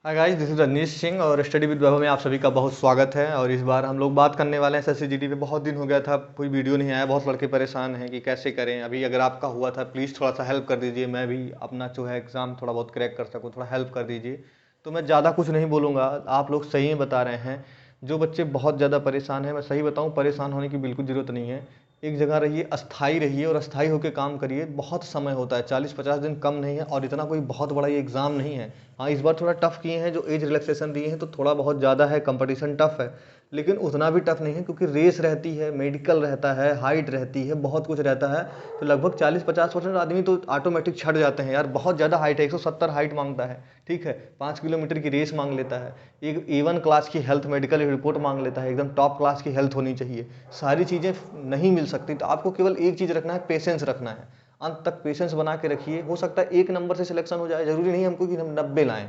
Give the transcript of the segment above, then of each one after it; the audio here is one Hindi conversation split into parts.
Hi guys, this is Rajneesh Singh और स्टडी विद वैभव में आप सभी का बहुत स्वागत है। और इस बार हम लोग बात करने वाले हैं एसएससी जीडी पे। बहुत दिन हो गया था, कोई वीडियो नहीं आया। बहुत लड़के परेशान हैं कि कैसे करें। अभी अगर आपका हुआ था प्लीज़ थोड़ा सा हेल्प कर दीजिए, मैं भी अपना जो है एग्ज़ाम थोड़ा बहुत क्रैक कर सकूँ, थोड़ा हेल्प कर दीजिए। तो मैं ज़्यादा कुछ नहीं बोलूँगा, आप लोग सही में बता रहे हैं। जो बच्चे बहुत ज़्यादा परेशान हैं, मैं सही बताऊँ, परेशान होने की बिल्कुल ज़रूरत नहीं है। एक जगह रहिए, अस्थाई रहिए और अस्थाई होकर काम करिए। बहुत समय होता है, 40-50 दिन कम नहीं है और इतना कोई बहुत बड़ा ये एग्ज़ाम नहीं है। हाँ, इस बार थोड़ा टफ किए हैं, जो एज रिलैक्सेशन दिए हैं तो थोड़ा बहुत ज़्यादा है, कंपटीशन टफ है। लेकिन उतना भी टफ नहीं है क्योंकि रेस रहती है, मेडिकल रहता है, हाइट रहती है, बहुत कुछ रहता है। तो लगभग 40-50% आदमी तो ऑटोमेटिक छट जाते हैं। यार बहुत ज़्यादा हाइट है, 170 हाइट मांगता है। ठीक है, 5 किलोमीटर की रेस मांग लेता है। एक A1 क्लास की हेल्थ मेडिकल रिपोर्ट मांग लेता है, एकदम टॉप क्लास की हेल्थ होनी चाहिए। सारी चीज़ें नहीं मिल सकती। तो आपको केवल एक चीज़ रखना है, पेशेंस रखना है। अंत तक पेशेंस बना के रखिए। हो सकता है 1 नंबर से सिलेक्शन हो जाए, जरूरी नहीं हमको कि हम 90 लाएं।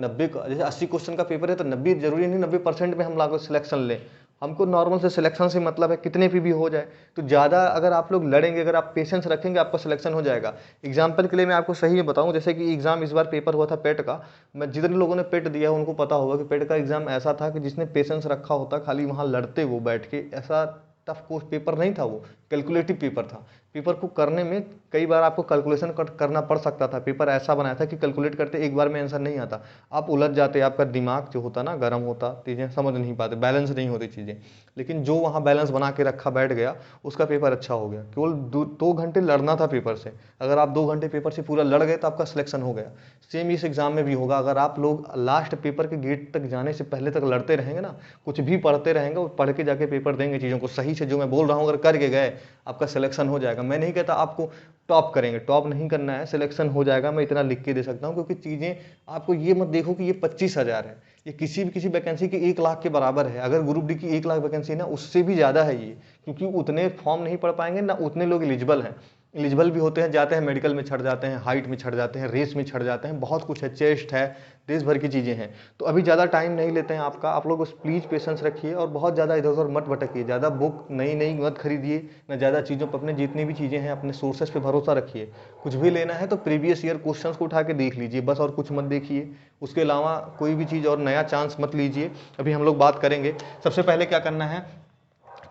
90 का जैसे 80 क्वेश्चन का पेपर है तो 90 जरूरी नहीं 90% में हम लागू सिलेक्शन लें। हमको नॉर्मल से सिलेक्शन से मतलब है, कितने भी हो जाए। तो ज़्यादा अगर आप लोग लड़ेंगे, अगर आप पेशेंस रखेंगे, आपका सिलेक्शन हो जाएगा। एग्जाम्पल के लिए मैं आपको सही में बताऊं, जैसे कि एग्जाम इस बार पेपर हुआ था पेट का। मैं जितने लोगों ने पेट दिया है उनको पता होगा कि पेट का एग्जाम ऐसा था कि जिसने पेशेंस रखा होता खाली वहाँ लड़ते वो बैठ के। ऐसा टफ कोर्स पेपर नहीं था वो, कैलकुलेटिव पेपर था। पेपर को करने में कई बार आपको कैलकुलेशन करना पड़ सकता था। पेपर ऐसा बनाया था कि कैलकुलेट करते एक बार में आंसर नहीं आता, आप उलझ जाते, आपका दिमाग जो होता ना गर्म होता, चीज़ें समझ नहीं पाते, बैलेंस नहीं होती चीज़ें। लेकिन जो वहाँ बैलेंस बना के रखा बैठ गया, उसका पेपर अच्छा हो गया। केवल 2 घंटे लड़ना था पेपर से। अगर आप 2 घंटे पेपर से पूरा लड़ गए तो आपका सिलेक्शन हो गया। सेम इस एग्जाम में भी होगा। अगर आप लोग लास्ट पेपर के गेट तक जाने से पहले तक लड़ते रहेंगे ना, कुछ भी पढ़ते रहेंगे और पढ़ के जाके पेपर देंगे, चीज़ों को सही से जो मैं बोल रहा हूँ अगर करके गए, आपका सिलेक्शन हो जाएगा। मैं नहीं कहता आपको टॉप करेंगे, टॉप नहीं करना है, सिलेक्शन हो जाएगा, मैं इतना लिख के दे सकता हूँ। क्योंकि चीज़ें आपको ये मत देखो कि ये 25,000 है, ये किसी वैकेंसी की 1 लाख के बराबर है। अगर ग्रुप डी की 1 लाख वैकेंसी है ना, उससे भी ज़्यादा है ये। क्योंकि उतने फॉर्म नहीं पढ़ पाएंगे ना, उतने लोग एलिजिबल हैं। एलिजिबल भी होते हैं, जाते हैं मेडिकल में छट जाते हैं, हाइट में छट जाते हैं, रेस में छट जाते हैं, बहुत कुछ है, चेस्ट है, देश भर की चीज़ें हैं। तो अभी ज़्यादा टाइम नहीं लेते हैं आपका, आप लोग बस प्लीज़ पेशेंस रखिए और बहुत ज़्यादा इधर उधर मत भटकिए। ज़्यादा बुक नई नई मत खरीदिए, ना ज़्यादा चीज़ों पर, अपने जितनी भी चीज़ें हैं अपने सोर्सेस पे भरोसा रखिए। कुछ भी लेना है तो प्रीवियस ईयर क्वेश्चंस को उठा के देख लीजिए बस, और कुछ मत देखिए। उसके अलावा कोई भी चीज़ और नया चांस मत लीजिए। अभी हम लोग बात करेंगे, सबसे पहले क्या करना है,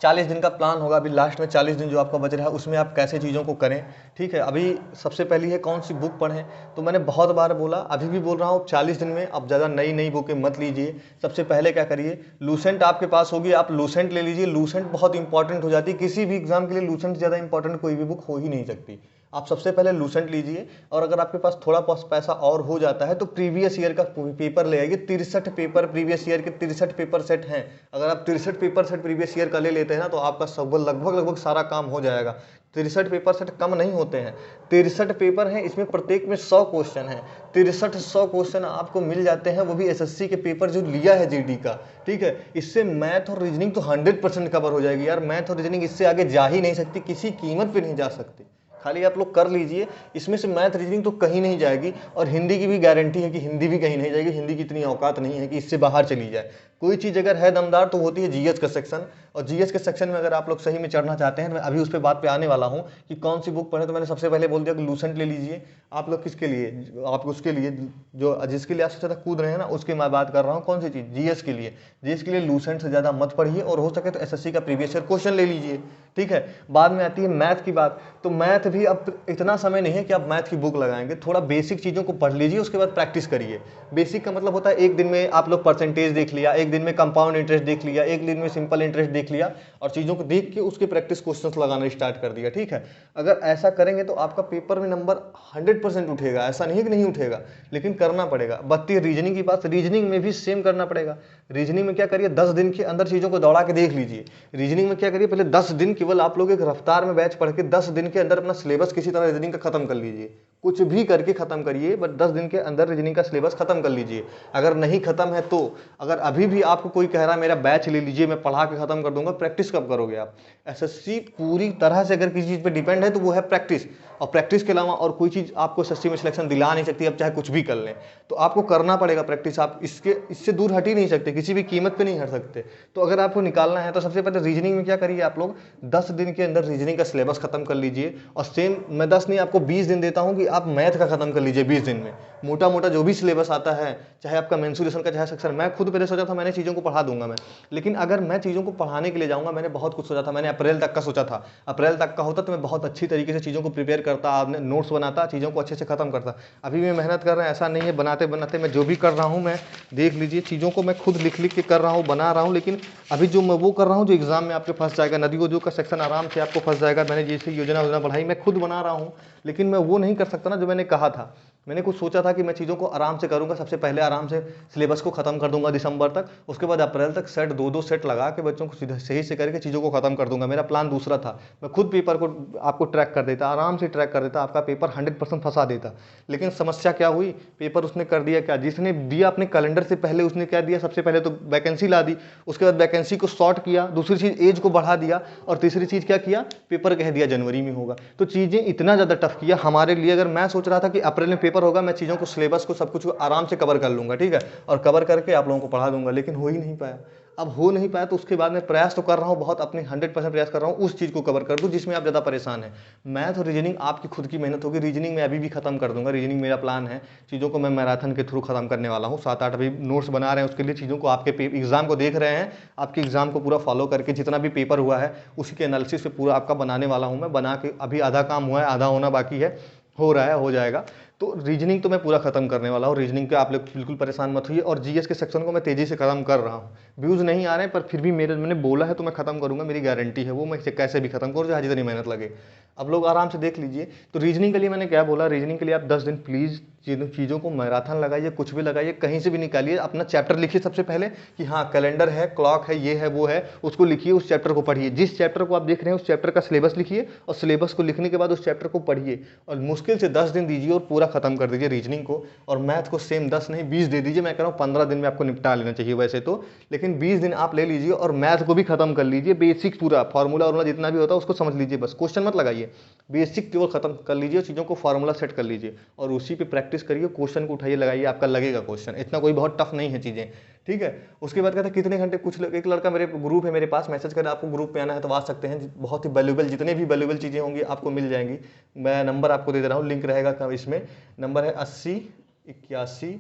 40 दिन का प्लान होगा। अभी लास्ट में 40 दिन जो आपका बच रहा है उसमें आप कैसे चीज़ों को करें। ठीक है, अभी सबसे पहली है कौन सी बुक पढ़ें। तो मैंने बहुत बार बोला, अभी भी बोल रहा हूँ, 40 दिन में आप ज़्यादा नई नई बुकें मत लीजिए। सबसे पहले क्या करिए, लूसेंट आपके पास होगी, आप लूसेंट ले लीजिए। लूसेंट बहुत इंपॉर्टेंट हो जाती है किसी भी एग्जाम के लिए। लूसेंट ज़्यादा इंपॉर्टेंट कोई भी बुक हो ही नहीं सकती। आप सबसे पहले लूसेंट लीजिए। और अगर आपके पास थोड़ा पैसा और हो जाता है तो प्रीवियस ईयर का पेपर ले आइए। 63 पेपर प्रीवियस ईयर के, 63 पेपर सेट हैं। अगर आप 63 पेपर सेट प्रीवियस ईयर का ले लेते हैं ना, तो आपका सब लगभग लगभग सारा काम हो जाएगा। 63 पेपर सेट कम नहीं होते हैं, 63 पेपर हैं, इसमें प्रत्येक में 100 क्वेश्चन हैं। 63-100 क्वेश्चन आपको मिल जाते हैं, वो भी एसएससी के पेपर जो लिया है जीडी का। ठीक है, इससे मैथ और रीजनिंग तो 100% कवर हो जाएगी यार। मैथ और रीजनिंग इससे आगे जा ही नहीं सकती, किसी कीमत पे नहीं जा सकती। खाली आप लोग कर लीजिए, इसमें से मैथ रीजनिंग तो कहीं नहीं जाएगी। और हिंदी की भी गारंटी है कि हिंदी भी कहीं नहीं जाएगी। हिंदी की इतनी औकात नहीं है कि इससे बाहर चली जाए। कोई चीज़ अगर है दमदार तो होती है जीएस का सेक्शन। और जीएस के सेक्शन में अगर आप लोग सही में चढ़ना चाहते हैं, मैं अभी उस पर बात पे आने वाला हूँ कि कौन सी बुक पढ़े। तो मैंने सबसे पहले बोल दिया कि लूसेंट ले लीजिए। आप लोग किसके लिए, आप उसके लिए जो जिसके लिए आप सबसे ज़्यादा कूद रहे हैं ना, उसकी मैं बात कर रहा हूँ। कौन सी चीज़, जीएस के लिए। जीएस के लिए लूसेंट से ज़्यादा मत पढ़िए, और हो सके तो एसएससी का प्रीवियस ईयर क्वेश्चन ले लीजिए। ठीक है, बाद में आती है मैथ की बात। तो मैथ भी अब इतना समय नहीं है कि आप मैथ की बुक लगाएंगे। थोड़ा बेसिक चीज़ों को पढ़ लीजिए, उसके बाद प्रैक्टिस करिए। बेसिक का मतलब होता है एक दिन में आप लोग परसेंटेज देख लिया, एक दिन में कंपाउंड इंटरेस्ट देख लिया, एक दिन में सिंपल इंटरेस्ट देख लिया, और चीज़ों को देख के उसके प्रैक्टिस क्वेश्चंस लगाना स्टार्ट कर दिया। ठीक है, अगर ऐसा करेंगे तो आपका पेपर में नंबर 100% उठेगा। ऐसा नहीं है कि नहीं उठेगा, लेकिन करना पड़ेगा। बत्ती रीजनिंग की बात, रीजनिंग में भी सेम करना पड़ेगा। रीजनिंग में क्या करिए, 10 दिन के अंदर चीज़ों को दौड़ा के देख लीजिए। रीजनिंग में क्या करिए, पहले 10 दिन केवल आप लोग एक रफ्तार में बैच पढ़ के 10 दिन के अंदर अपना सिलेबस किसी तरह रीजनिंग का खत्म कर लीजिए। कुछ भी करके खत्म करिए, बट 10 दिन के अंदर रीजनिंग का सिलेबस खत्म कर लीजिए। अगर नहीं खत्म है तो, अगर अभी भी आपको कोई कह रहा है मेरा बैच ले लीजिए मैं पढ़ा के खत्म कर दूंगा, प्रैक्टिस कब करोगे आप। एसएससी पूरी तरह से अगर किसी चीज़ पे डिपेंड है तो वो है प्रैक्टिस। और प्रैक्टिस के अलावा और कोई चीज़ आपको एसएससी में सिलेक्शन दिला नहीं सकती, आप चाहे कुछ भी कर लें। तो आपको करना पड़ेगा प्रैक्टिस। आप इससे दूर हट ही नहीं सकते, किसी भी कीमत पे नहीं हट सकते। तो अगर आपको निकालना है तो सबसे पहले रीजनिंग में क्या करिए, आप लोग 10 दिन के अंदर रीजनिंग का सिलेबस खत्म कर लीजिए। और सेम मैं 10 नहीं आपको 20 दिन देता हूं कि आप मैथ का खत्म कर लीजिए 20 दिन में, मोटा मोटा जो भी सिलेबस आता है, चाहे आपका मेंसुरेशन का चाहे सेक्शन, मैं खुद पहले सोचा था मैंने चीज़ों को पढ़ा दूंगा मैं, लेकिन अगर मैं चीज़ों को पढ़ाने के लिए जाऊंगा, मैंने बहुत कुछ सोचा था, मैंने अप्रैल तक का सोचा था, अप्रैल तक का होता तो मैं बहुत अच्छी तरीके से चीज़ों को प्रिपेयर करता, आपने नोट्स बनाता, चीज़ों को अच्छे से खत्म करता। अभी मैं मेहनत कर रहा हूँ, ऐसा नहीं है बनाते बनाते मैं जो भी कर रहा हूँ, मैं देख लीजिए चीज़ों को मैं खुद लिख लिख के कर रहा हूँ, बना रहा हूँ, लेकिन अभी जो मैं वो कर रहा हूँ जो एग्जाम में आपके फंस जाएगा, नदी उद्योग का सेक्शन आराम से आपको फंस जाएगा, मैंने जैसे योजना बढ़ाई मैं खुद बना रहा हूँ, लेकिन मैं वो नहीं कर सकता ना जो मैंने कहा था। मैंने कुछ सोचा था कि मैं चीज़ों को आराम से करूंगा, सबसे पहले आराम से सिलेबस को खत्म कर दूंगा दिसंबर तक, उसके बाद अप्रैल तक सेट 2-2 सेट लगा के बच्चों को सीधा सही से करके चीज़ों को खत्म कर दूंगा। मेरा प्लान दूसरा था, मैं खुद पेपर को आपको ट्रैक कर देता, आराम से ट्रैक कर देता, आपका पेपर 100% फंसा देता। लेकिन समस्या क्या हुई, पेपर उसने कर दिया क्या, जिसने दिया अपने कैलेंडर से पहले उसने क्या दिया, सबसे पहले तो वैकेंसी ला दी, उसके बाद वैकेंसी को शॉर्ट किया, दूसरी चीज़ एज को बढ़ा दिया, और तीसरी चीज़ क्या किया, पेपर कह दिया जनवरी में होगा। तो चीज़ें इतना ज़्यादा टफ किया हमारे लिए। अगर मैं सोच रहा था कि अप्रैल में पेपर होगा, मैं चीज़ों को सिलेबस को सब कुछ आराम से कवर कर लूंगा, ठीक है, और कवर करके आप लोगों को पढ़ा दूंगा, लेकिन हो ही नहीं पाया। अब हो नहीं पाया तो उसके बाद मैं प्रयास तो कर रहा हूँ, बहुत अपनी 100% प्रयास कर रहा हूँ उस चीज़ को कवर कर दूँ जिसमें आप ज़्यादा परेशान है। मैथ और रीजनिंग आपकी खुद की मेहनत होगी, रीजनिंग में अभी भी खत्म कर दूंगा, रीजनिंग मेरा प्लान है, चीज़ों को मैं मैराथन के थ्रू खत्म करने वाला हूँ। 7-8 अभी नोट्स बना रहे हैं उसके लिए, चीज़ों को आपके एग्जाम को देख रहे हैं, आपके एग्जाम को पूरा फॉलो करके जितना भी पेपर हुआ है उसी के एनालिसिस पे पूरा आपका बनाने वाला हूँ मैं, बना के अभी आधा काम हुआ है, आधा होना बाकी है, हो रहा है, हो जाएगा। तो रीजनिंग तो मैं पूरा खत्म करने वाला हूँ, रीजनिंग पे आप लोग बिल्कुल परेशान मत होइए, और जीएस के सेक्शन को मैं तेजी से खत्म कर रहा हूँ। व्यूज़ नहीं आ रहे हैं पर फिर भी मैंने बोला है तो मैं खत्म करूंगा, मेरी गारंटी है, वो मैं कैसे भी खत्म करूँ चाहे जितनी मेहनत लगे। अब लोग आराम से देख लीजिए। तो रीजनिंग के लिए मैंने क्या बोला, रीजनिंग के लिए आप 10 दिन प्लीज़ चीज़ों को मैराथन लगाइए, कुछ भी लगाइए, कहीं से भी निकालिए, अपना चैप्टर लिखिए सबसे पहले कि हाँ कैलेंडर है, क्लॉक है, ये है, वो है, उसको लिखिए, उस चैप्टर को पढ़िए, जिस चैप्टर को आप देख रहे हैं उस चैप्टर का सिलेबस लिखिए, और सिलेबस को लिखने के बाद उस चैप्टर को पढ़िए, और मुश्किल से 10 दिन दीजिए और पूरा खत्म कर दीजिए रीजनिंग को। और मैथ को सेम 10 नहीं 20 दे दीजिए, मैं कह रहा हूँ 15 दिन में आपको निपटा लेना चाहिए वैसे तो, लेकिन 20 दिन आप ले लीजिए और मैथ को भी खत्म कर लीजिए, बेसिक पूरा फार्मूला वार्मूला जितना भी होता है उसको समझ लीजिए, बस क्वेश्चन मत लगाइए, बेसिक केवल खत्म कर लीजिए, चीज़ों को फार्मूला सेट कर लीजिए और उसी पे प्रैक्टिस करिए, क्वेश्चन को उठाइए लगाइए, आपका लगेगा क्वेश्चन, इतना कोई बहुत टफ नहीं है चीज़ें, ठीक है। उसके बाद कहते हैं कितने घंटे, कुछ एक लड़का मेरे ग्रुप है मेरे पास, मैसेज कर आपको ग्रुप पे आना है तो आ सकते हैं, बहुत ही वैल्यूबल जितने भी वैल्यूबल चीज़ें होंगी आपको मिल जाएंगी। मैं नंबर आपको दे दे रहा हूँ, लिंक रहेगा इसमें, नंबर है 8081,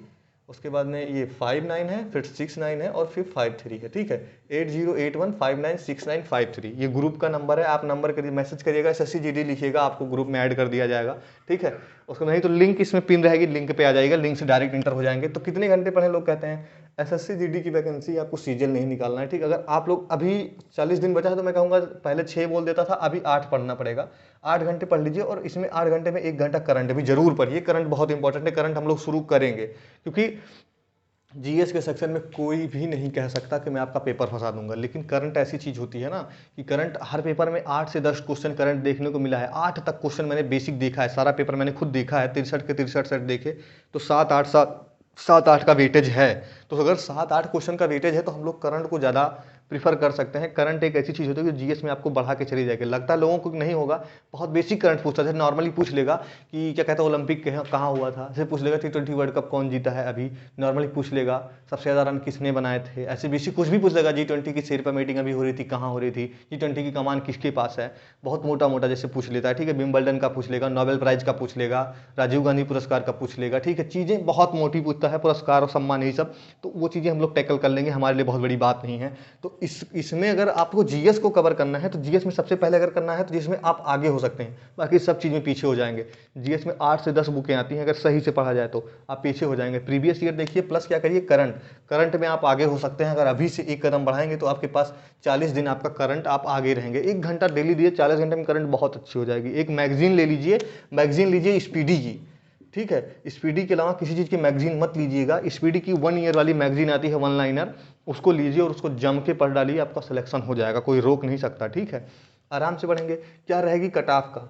उसके बाद में ये 59 है, फिर 69 है और फिर 53 है, ठीक है, 8081596953, ये ग्रुप का नंबर है। आप नंबर करिए, मैसेज करिएगा, SSCGD लिखिएगा, आपको ग्रुप में ऐड कर दिया जाएगा, ठीक है। उसको नहीं तो लिंक इसमें पिन रहेगी, लिंक पे आ जाएगा, लिंक से डायरेक्ट इंटर हो जाएंगे। तो कितने घंटे पढ़े लोग कहते हैं, SSCGD की वैकेंसी आपको सीजल नहीं निकालना है, ठीक। अगर आप लोग अभी 40 दिन बचा है तो मैं कहूँगा पहले 6 बोल देता था, अभी 8 पढ़ना पड़ेगा, 8 घंटे पढ़ लीजिए, और इसमें 8 घंटे में 1 घंटा करंट भी जरूर पढ़िए, करंट बहुत इंपॉर्टेंट है, करंट हम लोग शुरू करेंगे, क्योंकि जीएस के सेक्शन में कोई भी नहीं कह सकता कि मैं आपका पेपर फंसा दूंगा, लेकिन करंट ऐसी चीज होती है ना कि करंट हर पेपर में 8 से 10 क्वेश्चन करंट देखने को मिला है, 8 तक क्वेश्चन मैंने बेसिक देखा है, सारा पेपर मैंने खुद देखा है, 63 के 63 सेट देखे, तो 7-8 का वेटेज है। तो अगर 7-8 क्वेश्चन का वेटेज है तो हम लोग करंट को ज़्यादा प्रीफर कर सकते हैं। करंट एक ऐसी चीज़ होती है कि जीएस में आपको बढ़ा के चली जाएगी, लगता है लोगों को नहीं होगा, बहुत बेसिक करंट पूछता है, नॉर्मली पूछ लेगा कि क्या कहता है ओलंपिक कहाँ हुआ था, ऐसे पूछ लेगा T20 वर्ल्ड कप कौन जीता है अभी, नॉर्मली पूछ लेगा सबसे ज़्यादा रन किसने बनाए थे, ऐसे बेसिक कुछ भी पूछ लेगा, G20 की शेरपा मीटिंग अभी हो रही थी, कहाँ हो रही थी, G20 की कमान किसके पास है, बहुत मोटा मोटा जैसे पूछ लेता है, ठीक है। विंबलडन का पूछ लेगा, नोबेल प्राइज का पूछ लेगा, राजीव गांधी पुरस्कार का पूछ लेगा, ठीक है, चीज़ें बहुत मोटी पूछता है, पुरस्कार और सम्मान यही सब, तो वो चीज़ें हम लोग टैकल कर लेंगे, हमारे लिए बहुत बड़ी बात नहीं है। तो इसमें अगर आपको जीएस को कवर करना है तो जीएस में सबसे पहले अगर करना है तो जिसमें आप आगे हो सकते हैं, बाकी सब चीज़ में पीछे हो जाएंगे। जीएस में 8 से 10 बुकें आती हैं, अगर सही से पढ़ा जाए तो आप पीछे हो जाएंगे। प्रीवियस ईयर देखिए, प्लस क्या करिए करंट में आप आगे हो सकते हैं, अगर अभी से एक कदम बढ़ाएंगे तो आपके पास 40 दिन आपका करंट आप आगे रहेंगे। 1 घंटा डेली दिए, 40 घंटे में करंट बहुत अच्छी हो जाएगी। एक मैगजीन ले लीजिए, मैगजीन लीजिए स्पीडी की, ठीक है, स्पीडी के अलावा किसी चीज़ की मैगजीन मत लीजिएगा। स्पीडी की 1 ईयर वाली मैगजीन आती है, 1 लाइनर, उसको लीजिए और उसको जम के पढ़ डालिए, आपका सिलेक्शन हो जाएगा, कोई रोक नहीं सकता, ठीक है। आराम से पढ़ेंगे। क्या रहेगी कट ऑफ का,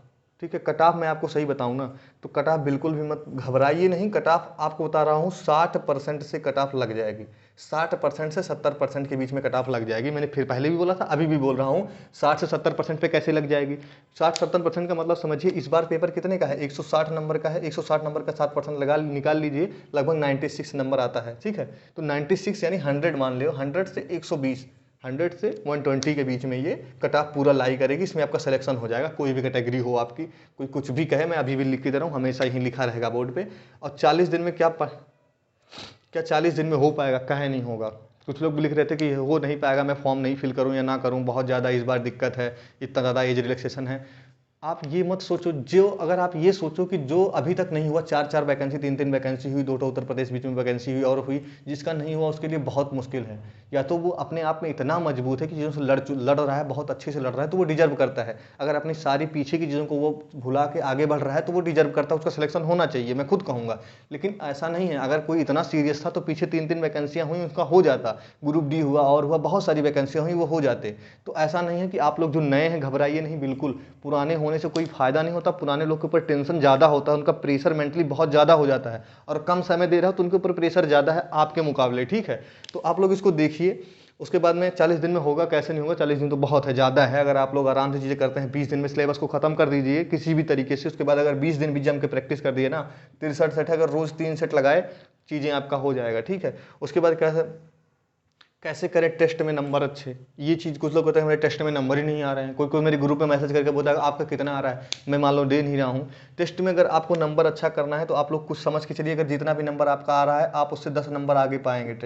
ठीक है, कट ऑफ मैं आपको सही बताऊं ना तो कट ऑफ बिल्कुल भी मत घबराइए नहीं, कट ऑफ आपको बता रहा हूँ 60% से कट ऑफ लग जाएगी, 60% से 70% के बीच में कट ऑफ लग जाएगी। मैंने फिर पहले भी बोला था, अभी भी बोल रहा हूँ, 60 से 70% पे कैसे लग जाएगी। 60-70% का मतलब समझिए, इस बार पेपर कितने का है, 160 नंबर का है, 160 नंबर का 7% लगा निकाल लीजिए, लगभग 96 नंबर आता है, ठीक है। तो 96 यानी 100 मान लो, 100 से 120 100 से 120 के बीच में ये कट ऑफ पूरा लाई करेगी, इसमें आपका सिलेक्शन हो जाएगा। कोई भी कैटेगरी हो आपकी, कोई कुछ भी कहे, मैं अभी भी लिख के दे रहा हूँ, हमेशा ही लिखा रहेगा बोर्ड पे। और 40 दिन में क्या 40 दिन में हो पाएगा? कहे नहीं होगा। कुछ लोग लिख रहे थे कि हो नहीं पाएगा, मैं फॉर्म नहीं फिल करूँ या ना करूँ, बहुत ज़्यादा इस बार दिक्कत है, इतना ज़्यादा एज रिलैक्सेशन है। आप ये मत सोचो, जो अगर आप ये सोचो कि जो अभी तक नहीं हुआ, 4-4 वैकेंसी, 3-3 वैकेंसी हुई, 2 उत्तर प्रदेश बीच में वैकेंसी हुई और हुई, जिसका नहीं हुआ उसके लिए बहुत मुश्किल है। या तो वो अपने आप में इतना मजबूत है कि चीज़ों से लड़ रहा है, बहुत अच्छे से लड़ रहा है, तो वो डिजर्व करता है। अगर अपनी सारी पीछे की चीज़ों को वो भुला के आगे बढ़ रहा है तो वो डिजर्व करता है, उसका सिलेक्शन होना चाहिए, मैं खुद कहूँगा। लेकिन ऐसा नहीं है। अगर कोई इतना सीरियस था तो पीछे 3-3 वैकेंसियाँ हुई, उसका हो जाता। ग्रुप डी हुआ और हुआ, बहुत सारी वैकेंसियाँ हुई, वो हो जाते। तो ऐसा नहीं है कि आप लोग जो नए हैं घबराइए नहीं, बिल्कुल। पुराने होने से कोई फायदा नहीं होता। पुराने लोग के ऊपर टेंशन ज़्यादा होता है, उनका प्रेशर मेंटली बहुत ज़्यादा हो जाता है, और कम समय दे रहा हो तो उनके ऊपर प्रेशर ज़्यादा है आपके मुकाबले, ठीक है। तो आप लोग इसको देखिए। उसके बाद में 40 दिन में होगा, कैसे नहीं होगा? 40 दिन तो बहुत है, ज़्यादा है। अगर आप लोग आराम से चीज़ें करते हैं, 20 दिन में सिलेबस को खत्म कर दीजिए किसी भी तरीके से। उसके बाद अगर 20 दिन भी जम के प्रैक्टिस कर दिए ना, 63 सेट है, अगर रोज़ 3 सेट लगाए, चीज़ें आपका हो जाएगा, ठीक है। उसके बाद कैसे करें टेस्ट में नंबर अच्छे? ये चीज़ कुछ लोग कहते हैं मेरे टेस्ट में नंबर ही नहीं आ रहे हैं। कोई कोई मेरे ग्रुप में मैसेज करके बोलता है आपका कितना आ रहा है, मैं मान लो दे नहीं रहा हूँ। टेस्ट में अगर आपको नंबर अच्छा करना है तो आप लोग कुछ समझ के चलिए, अगर जितना भी नंबर आपका आ रहा है आप उससे 10 नंबर आगे पाएंगे।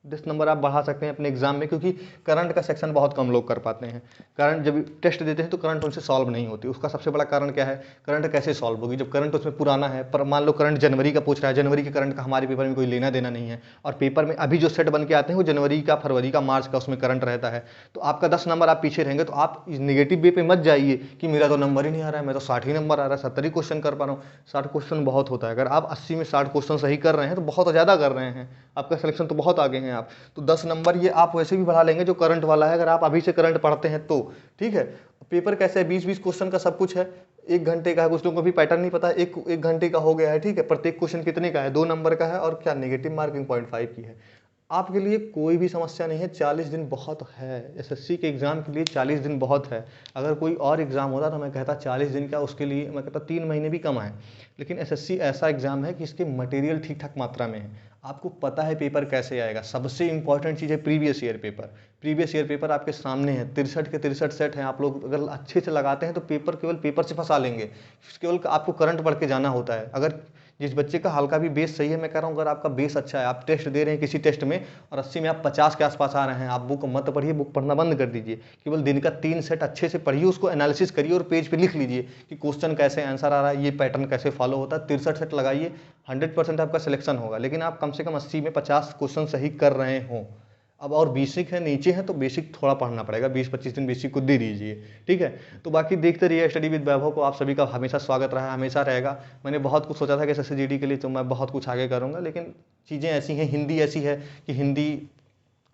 10 नंबर आप बढ़ा सकते हैं अपने एग्जाम में, क्योंकि करंट का सेक्शन बहुत कम लोग कर पाते हैं। करंट जब टेस्ट देते हैं तो करंट उनसे सॉल्व नहीं होती। उसका सबसे बड़ा कारण क्या है? करंट कैसे सॉल्व होगी जब करंट उसमें पुराना है। पर मान लो करंट जनवरी का पूछ रहा है, जनवरी के करंट का हमारे पेपर में कोई लेना देना नहीं है, और पेपर में अभी जो सेट बन के आते हैं वो जनवरी का, फरवरी का, मार्च का, उसमें करंट रहता है। तो आपका 10 नंबर आप पीछे रहेंगे, तो आप निगेटिव वे पे मत जाइए कि मेरा तो नंबर ही नहीं आ रहा है, मैं तो 60 ही नंबर आ रहा है, 70 ही क्वेश्चन कर पा रहा हूँ। 60 क्वेश्चन बहुत होता है। अगर आप 80 में 60 क्वेश्चन सही कर रहे हैं तो बहुत ज़्यादा कर रहे हैं, आपका सिलेक्शन तो बहुत आगे हैं आप। तो 10 नंबर ये आप वैसे भी बढ़ा लेंगे जो करंट वाला है, अगर आप अभी से करंट पढ़ते हैं तो, ठीक है। पेपर कैसे है? 20-20 क्वेश्चन का सब कुछ है, 1 घंटे का है। कुछ लोगों को भी पैटर्न नहीं पता, एक घंटे का हो गया है, ठीक है। प्रत्येक क्वेश्चन कितने का है? 2 नंबर का है, और क्या नेगेटिव मार्किंग 0.5 की है। आपके लिए कोई भी समस्या नहीं है। 40 दिन बहुत है, एसएससी के एग्ज़ाम के लिए 40 दिन बहुत है। अगर कोई और एग्ज़ाम होता तो मैं कहता 40 दिन का, उसके लिए मैं कहता 3 महीने भी कम है। लेकिन एसएससी ऐसा एग्ज़ाम है कि इसके मटेरियल ठीक ठाक मात्रा में है, आपको पता है पेपर कैसे आएगा। सबसे इंपॉर्टेंट चीज़ है previous year paper. Previous year paper आपके सामने है, 63 के 63 सेट हैं। आप लोग अगर अच्छे से लगाते हैं तो पेपर केवल पेपर से फंसा लेंगे। केवल आपको करंट पढ़ के जाना होता है। अगर जिस बच्चे का हल्का भी बेस सही है, मैं कह रहा हूँ अगर आपका बेस अच्छा है, आप टेस्ट दे रहे हैं किसी टेस्ट में और 80 में आप 50 के आसपास आ रहे हैं, आप बुक मत पढ़िए, बुक पढ़ना बंद कर दीजिए। केवल दिन का 3 सेट अच्छे से पढ़िए, उसको एनालिसिस करिए और पेज पे लिख लीजिए कि क्वेश्चन कैसे आंसर आ रहा है, ये पैटर्न कैसे फॉलो होता है। 63 सेट लगाइए, 100% आपका सिलेक्शन होगा। लेकिन आप कम से कम 80 में 50 क्वेश्चन सही कर रहे हों। अब और बेसिक है, नीचे है तो बेसिक थोड़ा पढ़ना पड़ेगा, 20-25 दिन बेसिक को दे दीजिए, ठीक है। तो बाकी देखते रहिए स्टडी विद वैभव को। आप सभी का हमेशा स्वागत रहा है, हमेशा रहेगा। मैंने बहुत कुछ सोचा था कि एसएससी के लिए तो मैं बहुत कुछ आगे करूँगा, लेकिन चीज़ें ऐसी हैं, हिंदी ऐसी है कि हिंदी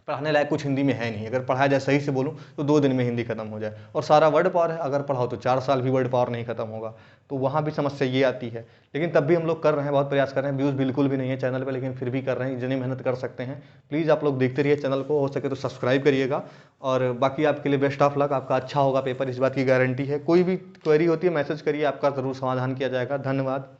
पढ़ाने लायक कुछ हिंदी में है नहीं। अगर पढ़ाया जाए सही से बोलूँ तो 2 दिन में हिंदी खत्म हो जाए, और सारा वर्ड पावर है, अगर पढ़ाओ तो 4 साल भी वर्ड पावर नहीं खत्म होगा। तो वहाँ भी समस्या ये आती है। लेकिन तब भी हम लोग कर रहे हैं, बहुत प्रयास कर रहे हैं। व्यूज़ बिल्कुल भी नहीं है चैनल पे, लेकिन फिर भी कर रहे हैं, जितनी मेहनत कर सकते हैं। प्लीज़ आप लोग देखते रहिए चैनल को, हो सके तो सब्सक्राइब करिएगा। और बाकी आपके लिए बेस्ट ऑफ लक, आपका अच्छा होगा पेपर, इस बात की गारंटी है। कोई भी क्वेरी होती है मैसेज करिए, आपका ज़रूर समाधान किया जाएगा। धन्यवाद।